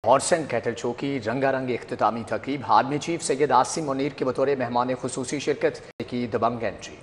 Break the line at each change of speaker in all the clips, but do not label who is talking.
Horse and cattle show की रंगारंग इख्तितामी तकरीब। आर्मी चीफ सैयद आसिम मुनीर के बतौर मेहमान खुसूसी शिरकत की दबंग एंट्री।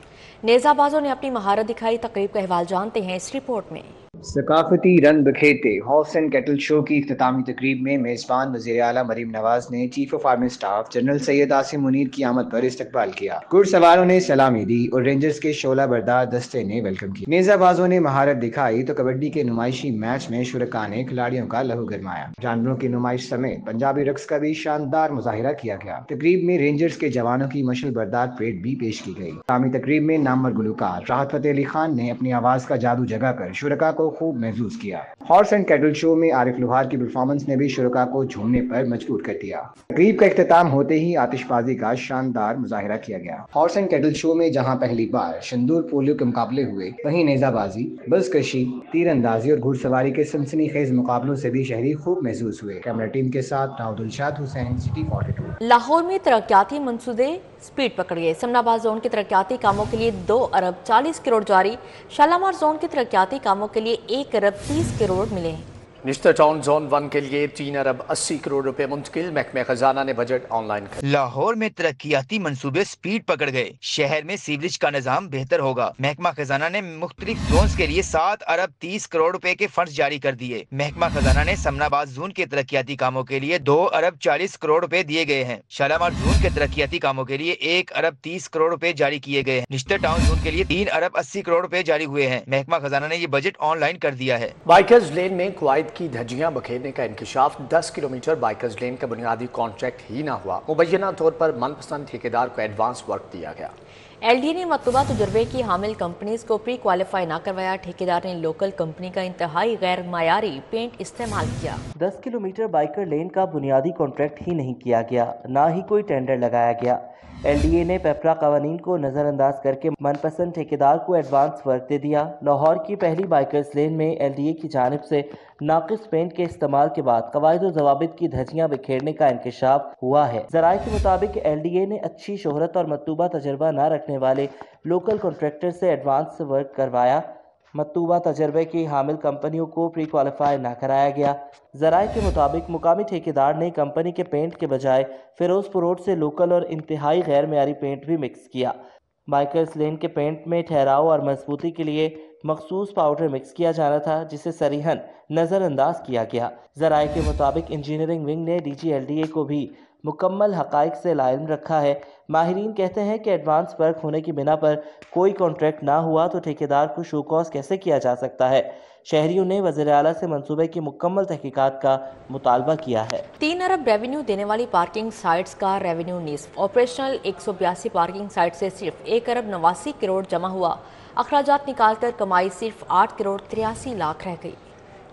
नेज़ाबाजों ने अपनी महारत दिखाई। तकरीब का अहवाल जानते हैं इस रिपोर्ट में।
सकाफती रंग बिखेरते हॉर्स एंड कैटल शो की इख्तितामी तकरीब में मेज़बान वज़ीर आला मरीम नवाज ने chief of army staff general Syed Asim Munir की आमद पर इस्तकबाल किया। घुड़सवारों ने सलामी दी और रेंजर्स के शोला बरदार दस्ते ने वेलकम किया। नेज़ाबाजों ने महारत दिखाई तो कबड्डी के नुमाइशी मैच में शुरका ने खिलाड़ियों का लहू गरमाया। जानवरों की नुमाइश समेत पंजाबी रक्स का भी शानदार मुजाहिरा किया गया। तकरीब में रेंजर्स के जवानों की मशल बरदार परेड भी पेश की गई। इख्तितामी तकरीब में नामवर गुलकार राहत फतेह अली खान ने अपनी आवाज का जादू जगाकर शुरका को खूब महसूस किया। हॉर्स एंड कैटल शो में आरिफ लोहार की परफॉर्मेंस ने भी शुरका को झूमने पर मजबूर कर दिया। तकरीब का इख्तिताम होते ही आतिशबाजी का शानदार मुजाहिरा किया गया। हॉर्स एंड कैटल शो में जहां पहली बार सिंदूर पोलियो के मुकाबले हुए, वहीं नेजाबाजी, बजकशी, तीरंदाजी और घुड़सवारी के सनसनीखेज मुकाबलों से भी शहरी खूब महसूस हुए। कैमरा टीम के साथ राउदुलशाद हुसैन, सिटी 42।
लाहौर में तरक्याती मंसूबे स्पीड पकड़ गए। समनाबाद जोन के तरक्याती कामों के लिए 2 अरब 40 करोड़ जारी। शालामार जोन के तरक्याती कामों के लिए 1 अरब 30 करोड़ मिले।
निश्तर टाउन जोन 1 के लिए 3 अरब 80 करोड़ रुपए मुंतकिल। महकमे खजाना ने बजट ऑनलाइन कर।
लाहौर में तरक्याती मंसूबे स्पीड पकड़ गए। शहर में सीवरेज का निजाम बेहतर होगा। महकमा खजाना ने मुख्तलिफ जोन्स के लिए 7 अरब 30 करोड़ रुपए के फंड जारी कर दिए। महकमा खजाना ने समनाबाद जोन के तरक्याती कामों के लिए 2 अरब 40 करोड़ रुपए दिए गए हैं। शालामार जोन के तरक्याती कामों के लिए 1 अरब 30 करोड़ रुपए जारी किए गए हैं। निश्तर टाउन जोन के लिए 3 अरब 80 करोड़ रुपए जारी हुए हैं। महकमा खजाना ने ये बजट ऑनलाइन कर दिया है।
बाइकर्स लेन में क्वाइद की धज्जियां बखेरने का इंकशाफ। 10 किलोमीटर बाइकर्स लेन का बुनियादी कॉन्ट्रैक्ट ही ना हुआ। मुबैना तौर पर मनपसंद ठेकेदार को एडवांस वर्क दिया गया।
LDA ने मतलूबा तजुर्बे की हामिल कंपनीज को प्री क्वालिफाई ना करवाया। ठेकेदार ने लोकल कंपनी का इंतहाई गैर मायारी पेंट इस्तेमाल किया।
10 किलोमीटर बाइकर लेन का बुनियादी कॉन्ट्रैक्ट ही नहीं किया गया, ना ही कोई टेंडर लगाया गया। LDA ने पेपरा कवानीन को नज़रअंदाज करके मनपसंद ठेकेदार को एडवांस वर्क दे दिया। लाहौर की पहली बाइकर्स लेन में LDA की जानिब से नाकिस पेंट के इस्तेमाल के बाद कवायद व ज़वाबित की धज्जियां बिखेरने का इंकशाफ हुआ है। ज़राए के मुताबिक LDA ने अच्छी शोहरत और मतलूबा तजर्बा न रखने वाले लोकल कॉन्ट्रैक्टर से एडवांस वर्क करवाया। मतलूबा तजर्बे की हामिल कंपनियों को प्री क्वालिफाई ना कराया गया। ज़राए के मुताबिक मुकामी ठेकेदार ने कंपनी के पेंट के बजाय फिरोजपुर रोड से लोकल और इंतहाई गैर मेयारी पेंट भी मिक्स किया। बाइकर्स लेन के पेंट में ठहराव और मजबूती के लिए मखसूस पाउडर मिक्स किया जाना था, जिसे सरीहन नज़रअंदाज किया गया। ज़राए के मुताबिक इंजीनियरिंग विंग ने DG LDA को भी मुकम्मल हक़ाइक़ से लाइम रखा है। माहिरीन कहते हैं कि एडवांस वर्क होने की बिना पर कोई कॉन्ट्रैक्ट ना हुआ तो ठेकेदार को शो कॉज कैसे किया जा सकता है। शहरियों ने वज़ीर आला से मंसूबे की मुकम्मल तहकीकात का मुतालबा किया है।
3 अरब रेवेन्यू देने वाली पार्किंग साइट्स का रेवेन्यू निस्फ। ऑपरेशनल 182 पार्किंग साइट से सिर्फ 1 अरब 89 करोड़ जमा हुआ। अखराजात निकालकर कमाई सिर्फ 8 करोड़ 83 लाख रह गई।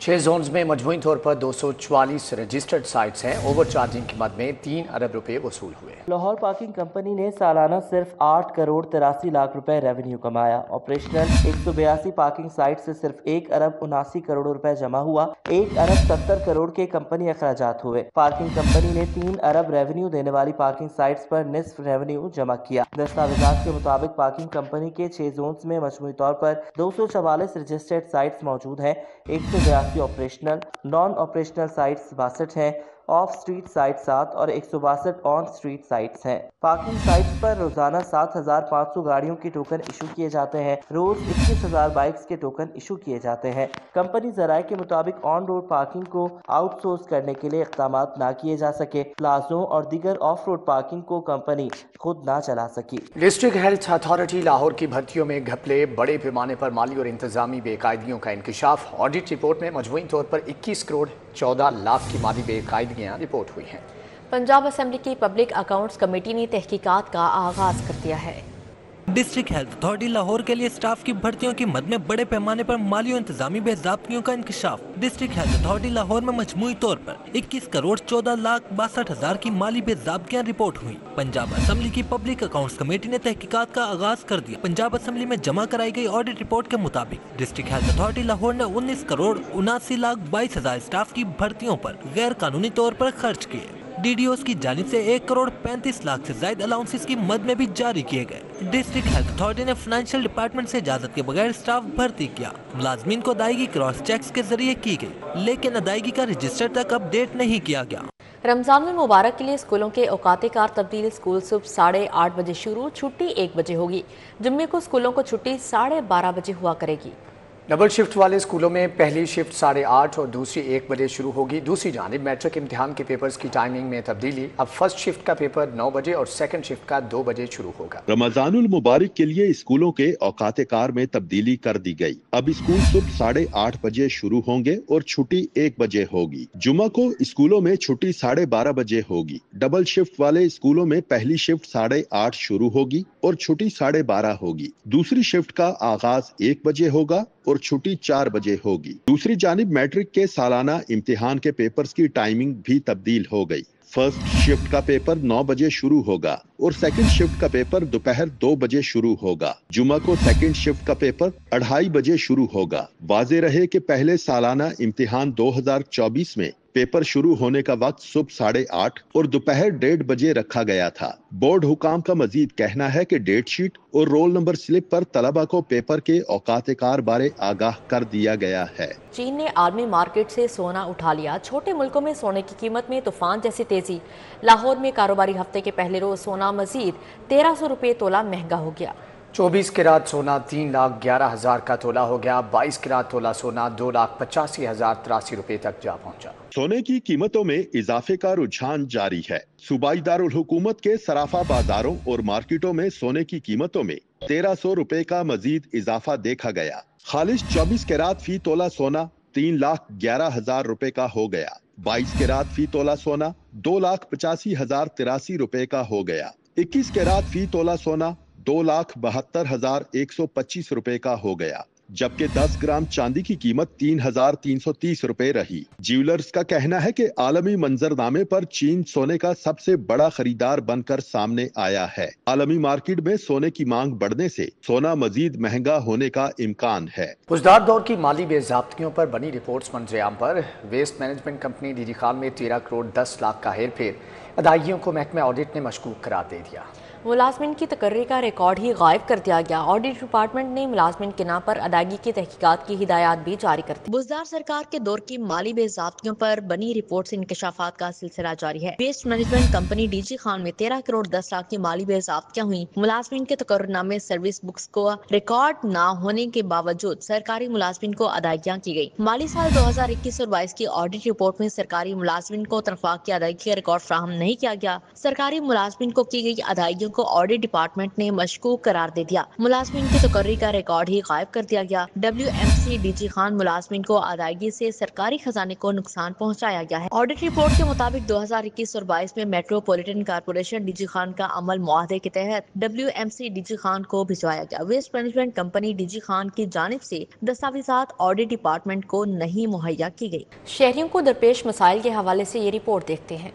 6 जोन्स में मजमूई तौर पर 244 रजिस्टर्ड साइट्स हैं। ओवर चार्जिंग की मद में 3 अरब रुपए वसूल हुए।
लाहौर पार्किंग कंपनी ने सालाना सिर्फ 8 करोड़ 83 लाख रुपए रेवेन्यू कमाया। ऑपरेशनल 182 पार्किंग साइट से सिर्फ 1 अरब 79 करोड़ रुपए जमा हुआ। 1 अरब 70 करोड़ के कंपनी अखराजात हुए। पार्किंग कंपनी ने 3 अरब रेवेन्यू देने वाली पार्किंग साइट्स पर निस्फ रेवेन्यू जमा किया। दस्तावेजात के मुताबिक पार्किंग कंपनी के 6 जोन्स में मजमूई तौर पर 244 रजिस्टर्ड साइट्स मौजूद हैं। 182 ऑपरेशनल, नॉन ऑपरेशनल साइट्स 62 हैं। ऑफ स्ट्रीट साइट 7 और 162 ऑन स्ट्रीट साइट्स हैं। पार्किंग साइट्स पर रोजाना 7,500 गाड़ियों के टोकन इशू किए जाते हैं। रोज 21,000 बाइक्स के टोकन इशू किए जाते हैं। कंपनी ज़राए के मुताबिक ऑन रोड पार्किंग को आउटसोर्स करने के लिए इक़दामात ना किए जा सके। प्लाजों और दीगर ऑफ रोड पार्किंग को कंपनी खुद ना चला सकी।
डिस्ट्रिक्ट हेल्थ अथॉरिटी लाहौर की भर्तियों में घपले, बड़े पैमाने पर माली और इंतजामी बेकायदगियों का इंकशाफ। ऑडिट रिपोर्ट में मजमूई तौर पर 21 करोड़ 14 लाख की माली बेकायदगियां रिपोर्ट हुई हैं।
पंजाब असेंबली की पब्लिक अकाउंट्स कमेटी ने तहकीकात का आगाज कर दिया है।
डिस्ट्रिक्ट हेल्थ अथॉरिटी लाहौर के लिए स्टाफ की भर्तियों की मद में बड़े पैमाने पर माली और इंतजामी बेज़ाब्तियों का इंकशाफ। डिस्ट्रिक्ट हेल्थ अथॉरिटी लाहौर में मजमूई तौर पर 21 करोड़ 14 लाख 62 हजार की माली बेज़ाब्तियां रिपोर्ट हुई। पंजाब असेंबली की पब्लिक अकाउंट्स कमेटी ने तहकीकात का आगाज कर दिया। पंजाब असेंबली में जमा कराई गई ऑडिट रिपोर्ट के मुताबिक डिस्ट्रिक्ट हेल्थ अथॉरिटी लाहौर ने 19 करोड़ 79 लाख 22 हजार स्टाफ की भर्तियों पर गैर कानूनी तौर पर खर्च किए। DDOs की जानिब से 1 करोड़ 35 लाख से ज्यादा अलाउंसेस की मद में भी जारी किए गए। डिस्ट्रिक्ट हेल्थ अथॉरिटी ने फाइनेंशियल डिपार्टमेंट से इजाजत के बगैर स्टाफ भर्ती किया। मुलाजमीन को अदायगी क्रॉस चेक्स के जरिए की गई, लेकिन अदायगी का रजिस्टर तक अपडेट नहीं किया गया।
रमजान मुबारक के लिए स्कूलों के औकात कार तब्दील। स्कूल सुबह 8:30 बजे शुरू, छुट्टी 1 बजे होगी। जुम्मे को स्कूलों को छुट्टी 12:30 बजे हुआ करेगी।
डबल शिफ्ट वाले स्कूलों में पहली शिफ्ट 8:30 और दूसरी 1 बजे शुरू होगी। दूसरी जानिब मैट्रिक इम्तिहान के पेपर्स की टाइमिंग में तब्दीली। अब फर्स्ट शिफ्ट का पेपर 9 बजे और सेकंड शिफ्ट का 2 बजे शुरू होगा।
रमजानुल मुबारक के लिए स्कूलों के औकात कार में तब्दीली कर दी गई। अब स्कूल सुबह 8:30 बजे शुरू होंगे और छुट्टी 1 बजे होगी। जुमा को स्कूलों में छुट्टी 12:30 बजे होगी। डबल शिफ्ट वाले स्कूलों में पहली शिफ्ट 8:30 शुरू होगी और छुट्टी 12:30 होगी। दूसरी शिफ्ट का आगाज 1 बजे होगा और छुट्टी 4 बजे होगी। दूसरी जानिब मैट्रिक के सालाना इम्तिहान के पेपर्स की टाइमिंग भी तब्दील हो गई। फर्स्ट शिफ्ट का पेपर 9 बजे शुरू होगा और सेकंड शिफ्ट का पेपर दोपहर 2 बजे शुरू होगा। जुमा को सेकंड शिफ्ट का पेपर 2:30 बजे शुरू होगा। वाज़े रहे कि पहले सालाना इम्तिहान 2024 में पेपर शुरू होने का वक्त सुबह 8:30 और दोपहर 1:30 बजे रखा गया था। बोर्ड हुकाम का मजीद कहना है कि डेट शीट और रोल नंबर स्लिप पर तलबा को पेपर के औकात कार बारे आगाह कर दिया गया है।
चीन ने आलमी मार्केट से सोना उठा लिया। छोटे मुल्कों में सोने की कीमत में तूफान जैसी तेजी। लाहौर में कारोबारी हफ्ते के पहले रोज सोना मजीद 1300 रुपये तोला महंगा हो गया।
24 कैरात सोना 3,11,000 का तोला हो गया। 22 कैरात तोला सोना 2,85,083 रुपये तक जा पहुंचा।
सोने की कीमतों में इजाफे का रुझान जारी है। सूबाई दारुल हुकूमत के सराफा बाजारों और मार्केटों में सोने की कीमतों में 1300 रुपए का मजीद इजाफा देखा गया। खालिश 24 कैरात फी तोला सोना 3,11,000 रुपए का हो गया। 22 कैरात फी तोला सोना 2,85,083 रुपए का हो गया। 21 कैरात फी तोला सोना 2,72,125 रुपए का हो गया, जबकि 10 ग्राम चांदी की कीमत 3,330 रुपए रही। ज्वेलर्स का कहना है कि आलमी मंजरनामे पर चीन सोने का सबसे बड़ा खरीदार बनकर सामने आया है। आलमी मार्केट में सोने की मांग बढ़ने से सोना मजीद महंगा होने का इम्कान है।
पुजदार दौर की माली बेज़ाब्तियों पर बनी रिपोर्ट्स मंजरेआम पर। Waste management company DG Khan में 13 करोड़ 10 लाख का हेर फेर। अदायगियों को महकमा ऑडिट ने मशकूक करार दे दिया।
मुलाजमिन की तकर्री का रिकॉर्ड ही गायब कर दिया गया। ऑडिट डिपार्टमेंट ने मुलाजमिन के नाम पर अदायगी की तहकीकात की हिदायत भी जारी कर दी। बुजदार सरकार के दौर की माली बेज़ाब्तियों पर बनी रिपोर्ट से इंकशाफात का सिलसिला जारी है। Waste management company DG Khan में 13 करोड़ 10 लाख की माली बेज़ाब्तियां हुई। मुलाजमिन के तकर्रुरनामे सर्विस बुक्स को रिकॉर्ड न होने के बावजूद सरकारी मुलाजमिन को अदायगियां की गई। माली साल 2021 और 22 की ऑडिट रिपोर्ट में सरकारी मुलाजमिन को तनख्वाह की अदायगी का रिकॉर्ड फ्राहम नहीं किया गया। सरकारी मुलाजमिन को की गई अदायगियों को ऑडिट डिपार्टमेंट ने मशकूक करार दे दिया। मुलाजमिन की तकर्री का रिकॉर्ड ही गायब कर दिया गया। WMC डीजी खान मुलाजमिन को अदायगी से सरकारी खजाने को नुकसान पहुंचाया गया है। ऑडिट रिपोर्ट के मुताबिक 2021 और 22 में मेट्रोपॉलिटन कारपोरेशन डीजी खान का अमल मुआहदे के तहत WMC डीजी खान को भिजवाया गया। Waste management company DG Khan की जानिब से दस्तावेजात ऑडिट डिपार्टमेंट को नहीं मुहैया की गई। शहरियों को दरपेश मसाइल के हवाले से ये रिपोर्ट देखते हैं।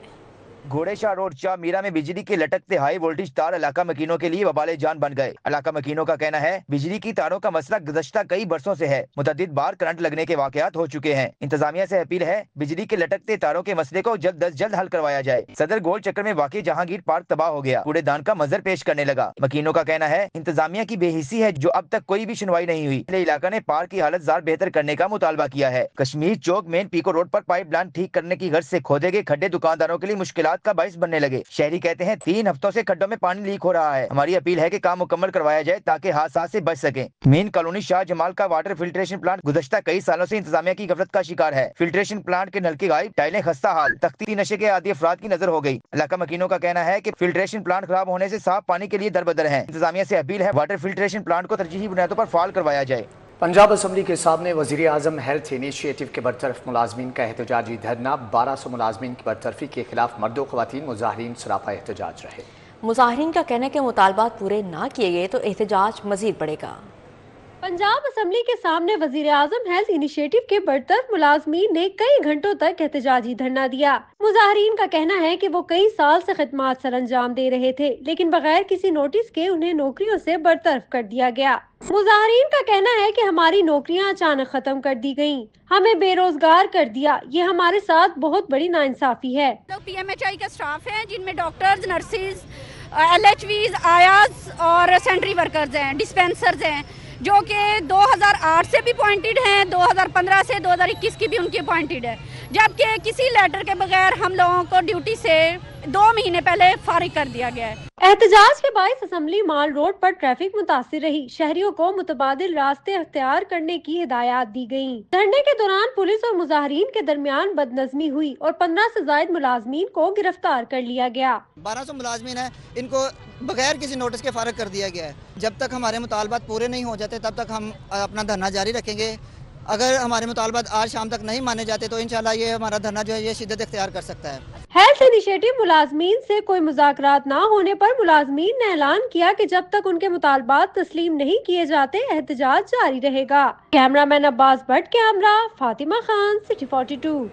घोड़ेशाह रोड शाह मीरा में बिजली के लटकते हाई वोल्टेज तार इलाका मकीनों के लिए वबाले जान बन गए। इलाका मकीनों का कहना है बिजली की तारों का मसला गुज़श्ता कई बरसों से है। मुतअद्दिद बार करंट लगने के वाकयात हो चुके हैं। इंतजामिया से अपील है बिजली के लटकते तारों के मसले को जल्द अज जल्द हल करवाया जाए। सदर गोल चक्कर में वाकई जहांगीर पार्क तबाह हो गया, कूड़ेदान का मंजर पेश करने लगा। मकीनों का कहना है इंतजामिया की बेहिसी है जो अब तक कोई भी सुनवाई नहीं हुई। इलाका ने पार्क की हालत जार बेहतर करने का मुतालबा किया है। कश्मीर चौक मेन पीको रोड पर पाइप लाइन ठीक करने की गर्ज से खोदे गए खड्डे दुकानदारों के लिए मुश्किलात का बाइस बनने लगे। शहरी कहते हैं 3 हफ्तों से खड्डों में पानी लीक हो रहा है। हमारी अपील है कि काम मुकम्मल करवाया जाए ताकि हादसा से बच सके। मेन कॉलोनी शाह जमाल का वाटर फिल्ट्रेशन प्लांट गुज़श्ता कई सालों से इंतजामिया की गफलत का शिकार है। फिल्ट्रेशन प्लांट के नलके गायब, टाइलें खस्ता हाल, तख्ती नशे के आदि अफराद की नजर हो गई। इलाका मकीनों का कहना है कि फिल्ट्रेशन प्लांट खराब होने से साफ पानी के लिए दरबदर है। इंतजामिया से अपील है वाटर फिल्ट्रेशन प्लांट को तरजीही बुनियादों पर फाल करवाया जाए।
पंजाब असम्बली के सामने वज़ीर आज़म हेल्थ इनिशिएटिव के बरतरफ मुलाजमीन का एहतजाजी धरना। 1200 मुलाजमीन की बरतरफी के खिलाफ मर्दो ख़वातीन मुजाहिरीन सरापा एहतजाज रहे। मुजाहिरीन का कहना है कि मुतालबात पूरे ना किए गए तो एहतजाज मजीद बढ़ेगा।
पंजाब असम्बली के सामने वजीर आजम हेल्थ इनिशिएटिव के बरतरफ मुलाजमीन ने कई घंटों तक एहतजाजी धरना दिया। मुजाहरीन का कहना है कि वो कई साल से खिदमात सर अंजाम दे रहे थे, लेकिन बगैर किसी नोटिस के उन्हें नौकरियों से बरतरफ कर दिया गया। मुजाहरीन का कहना है कि हमारी नौकरियां अचानक खत्म कर दी गयी, हमें बेरोजगार कर दिया। ये हमारे साथ बहुत बड़ी नाइंसाफी है।
PMHI का स्टाफ है जिनमें डॉक्टर्स, नर्सिस, LHVs, आयाज और सेंट्री वर्कर्स हैं, डिस्पेंसर्स हैं, जो कि 2008 से भी अपॉइंटेड हैं, 2015 से 2021 की भी उनकी अपॉइंटेड है, जबकि किसी लेटर के बगैर हम लोगों को ड्यूटी से 2 महीने पहले फारिग कर दिया गया है।
एहतजाज के बायस असम्बली माल रोड पर ट्रैफिक मुतासिर रही। शहरियों को मुतबादिल रास्ते अख्तियार करने की हिदायत दी गयी। धरने के दौरान पुलिस और मुजाहरीन के दरमियान बदनज़मी हुई और 15 से ज्यादा मुलाजमीन को गिरफ्तार कर लिया गया।
1200 मुलाजमीन है, इनको बगैर किसी नोटिस के फारिग कर दिया गया है। जब तक हमारे मुतालबात पूरे नहीं हो जाते तब तक हम अपना धरना जारी रखेंगे। अगर हमारे मुतालबात आज शाम तक नहीं माने जाते तो इंशाल्लाह ये हमारा धरना जो है ये शिद्दत इख्तियार कर सकता है।
हेल्थ इनिशिएटिव मुलाजमीन से कोई मुज़ाकरात ना होने पर मुलाजमीन ने ऐलान किया कि जब तक उनके मुतालबात तस्लीम नहीं किए जाते एहतजाज जारी रहेगा। कैमरामैन अब्बास भट्ट के हमरा Fatima Khan, city 42।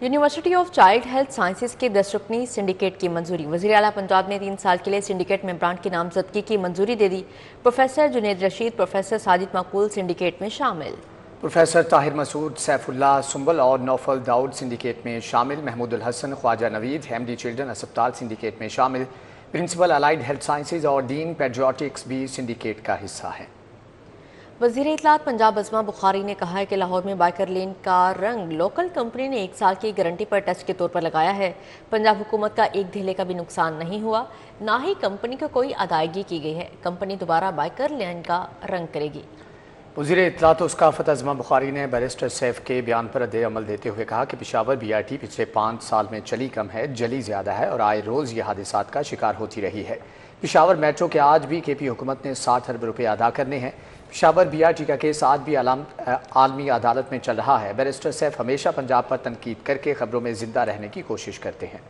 University of child health sciences के 10 रुकनी सिंडिकेट की मंजूरी। वज़ीर आला पंजाब ने 3 साल के लिए सिंडिकेट मेंबरान की नामजदगी की मंजूरी दे दी। प्रोफेसर जुनेद रशीद, प्रोफेसर साजिद मकबूल सिंडिकेट में शामिल।
प्रोफेसर ताहिर मसूद, सैफुल्लाह सुंबल और नौफल दाऊद सिंडिकेट में शामिल। महमूदुल हसन, ख्वाजा नवीद, MD चिल्ड्रन अस्पताल सिंडिकेट में शामिल। प्रिंसिपल अलाइड हेल्थ साइंसेज और डीन पेडियाट्रिक्स भी सिंडिकेट का हिस्सा है।
वज़ीर इत्तलात पंजाब अज़मा बुखारी ने कहा है कि लाहौर में बाइकर लेन का रंग लोकल कंपनी ने 1 साल की गारंटी पर टेस्ट के तौर पर लगाया है। पंजाब हुकूमत का एक धेले का भी नुकसान नहीं हुआ, ना ही कंपनी को कोई अदायगी की गई है। कंपनी दोबारा बाइकर लेन का रंग करेगी।
वज़ीर इत्तलात उसकाफ़त अज़मा बुखारी ने बैरिस्टर सैफ के बयान पर रद्द अमल देते हुए कहा कि पेशावर BRT पिछले 5 साल में चली कम है, जली ज़्यादा है और आए रोज़ ये हादिसात का शिकार होती रही है। पेशावर मेट्रो के आज भी KP हुकूमत ने 60 अरब रुपये अदा करने हैं। पेशावर BRT का केस आज भी आलमी अदालत में चल रहा है। बैरिस्टर सैफ हमेशा पंजाब पर तनकीद करके खबरों में ज़िंदा रहने की कोशिश करते हैं।